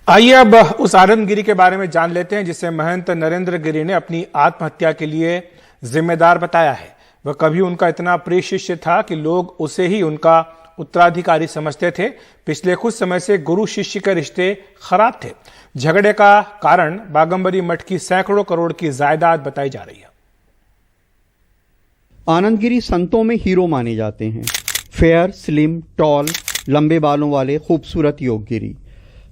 आइए अब उस आनंद गिरी के बारे में जान लेते हैं जिसे महंत नरेंद्र गिरी ने अपनी आत्महत्या के लिए जिम्मेदार बताया है। वह कभी उनका इतना प्रिय शिष्य था कि लोग उसे ही उनका उत्तराधिकारी समझते थे। पिछले कुछ समय से गुरु शिष्य के रिश्ते खराब थे। झगड़े का कारण बागंबरी मठ की सैकड़ों करोड़ की जायदाद बताई जा रही है। आनंद गिरी संतों में हीरो माने जाते हैं। फेयर, स्लिम, टॉल, लंबे बालों वाले खूबसूरत योगगिरी।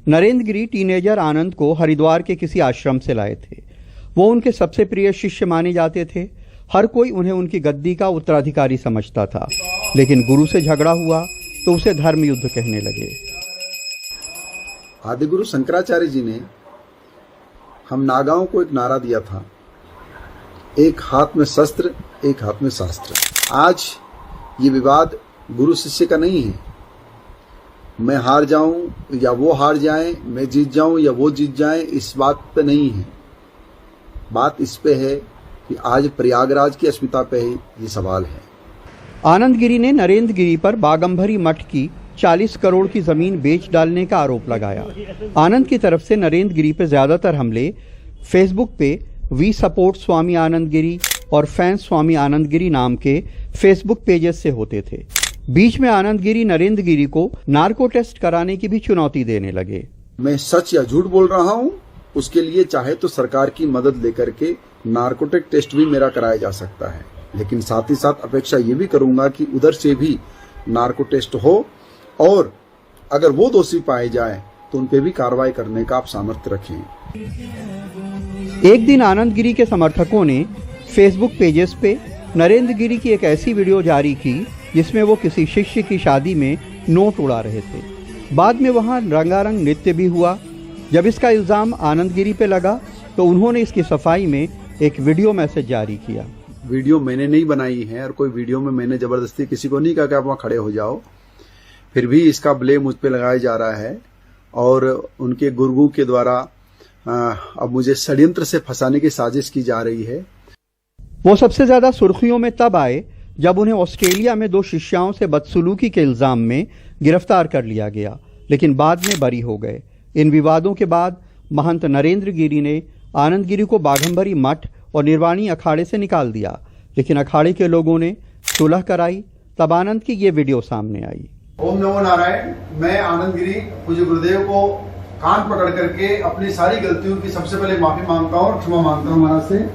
नरेंद्र गिरी टीनेजर आनंद को हरिद्वार के किसी आश्रम से लाए थे। वो उनके सबसे प्रिय शिष्य माने जाते थे। हर कोई उन्हें उनकी गद्दी का उत्तराधिकारी समझता था। लेकिन गुरु से झगड़ा हुआ तो उसे धर्म युद्ध कहने लगे। आदिगुरु शंकराचार्य जी ने हम नागाओं को एक नारा दिया था, एक हाथ में शस्त्र, एक हाथ में शास्त्र। आज ये विवाद गुरु शिष्य का नहीं है। मैं हार जाऊं या वो हार जाएं, मैं जीत जाऊं या वो जीत जाएं, इस बात पे नहीं है। बात इस पे है कि आज प्रयागराज की अस्मिता पे ही ये सवाल है। आनंद गिरी ने नरेंद्र गिरी पर बागंबरी मठ की 40 करोड़ की जमीन बेच डालने का आरोप लगाया। आनंद की तरफ से नरेंद्र गिरी पे ज्यादातर हमले फेसबुक पे वी सपोर्ट स्वामी आनंद गिरी और फैंस स्वामी आनंद गिरी नाम के फेसबुक पेजेस से होते थे। बीच में आनंद गिरी नरेंद्र गिरी को नार्को टेस्ट कराने की भी चुनौती देने लगे। मैं सच या झूठ बोल रहा हूं, उसके लिए चाहे तो सरकार की मदद लेकर के नार्कोटिक टेस्ट भी मेरा कराया जा सकता है, लेकिन साथ ही साथ अपेक्षा ये भी करूंगा कि उधर से भी नार्को टेस्ट हो और अगर वो दोषी पाए जाए तो उन पे भी कार्रवाई करने का आप सामर्थ्य रखें। एक दिन आनंद गिरी के समर्थकों ने फेसबुक पेजेस पे नरेंद्र गिरी की एक ऐसी वीडियो जारी की जिसमें वो किसी शिष्य की शादी में नोट उड़ा रहे थे। बाद में वहां रंगारंग नृत्य भी हुआ। जब इसका इल्जाम आनंद गिरी पे लगा तो उन्होंने इसकी सफाई में एक वीडियो मैसेज जारी किया। वीडियो मैंने नहीं बनाई है और कोई वीडियो में मैंने जबरदस्ती किसी को नहीं कहा कि आप वहां खड़े हो जाओ। फिर भी इसका ब्लेम मुझ पे लगाया जा रहा है और उनके गुरु के द्वारा अब मुझे षड्यंत्र से फंसाने की साजिश की जा रही है। वो सबसे ज्यादा सुर्खियों में तब आए जब उन्हें ऑस्ट्रेलिया में 2 शिष्याओं से बदसलूकी के इल्जाम में गिरफ्तार कर लिया गया, लेकिन बाद में बरी हो गए। इन विवादों के बाद महंत नरेंद्र गिरी ने आनंद गिरी को बागंबरी मठ और निर्वाणी अखाड़े से निकाल दिया, लेकिन अखाड़े के लोगों ने सुलह कराई। तब आनंद की ये वीडियो सामने आई। ओम नमो नारायण। मैं आनंद गिरी पूज्य गुरुदेव को कान पकड़ करके अपनी सारी गलतियों की सबसे पहले माफी मांगता हूँ और क्षमा मांगता हूँ महाराज से।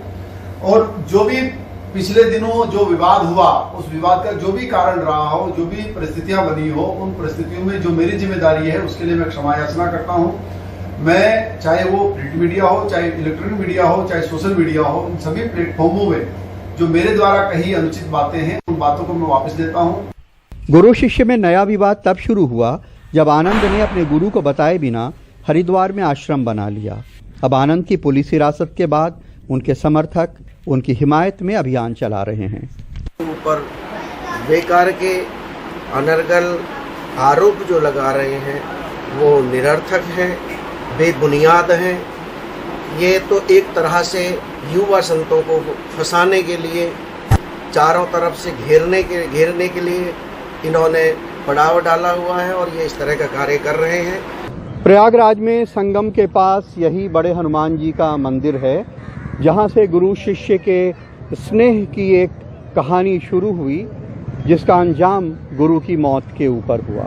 और जो भी पिछले दिनों जो विवाद हुआ, उस विवाद का जो भी कारण रहा हो, जो भी परिस्थितियां बनी हो, उन परिस्थितियों में जो मेरी जिम्मेदारी है उसके लिए मैं क्षमा याचना करता हूं। मैं चाहे वो प्रिंट मीडिया हो, चाहे इलेक्ट्रॉनिक मीडिया हो, चाहे सोशल मीडिया हो, इन सभी प्लेटफॉर्मों में जो मेरे द्वारा कही अनुचित बातें हैं उन बातों को मैं वापस लेता हूँ। गुरु शिष्य में नया विवाद तब शुरू हुआ जब आनंद ने अपने गुरु को बताए बिना हरिद्वार में आश्रम बना लिया। अब आनंद की पुलिस हिरासत के बाद उनके समर्थक उनकी हिमायत में अभियान चला रहे हैं। ऊपर बेकार के अनर्गल आरोप जो लगा रहे हैं वो निरर्थक हैं, बेबुनियाद हैं। ये तो एक तरह से युवा संतों को फंसाने के लिए, चारों तरफ से घेरने के लिए इन्होंने पड़ाव डाला हुआ है और ये इस तरह का कार्य कर रहे हैं। प्रयागराज में संगम के पास यही बड़े हनुमान जी का मंदिर है, जहां से गुरु शिष्य के स्नेह की एक कहानी शुरू हुई, जिसका अंजाम गुरु की मौत के ऊपर हुआ।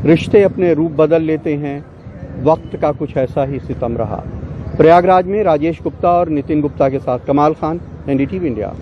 रिश्ते अपने रूप बदल लेते हैं, वक्त का कुछ ऐसा ही सितम रहा। प्रयागराज में राजेश गुप्ता और नितिन गुप्ता के साथ कमाल खान, एनडीटीवी इंडिया।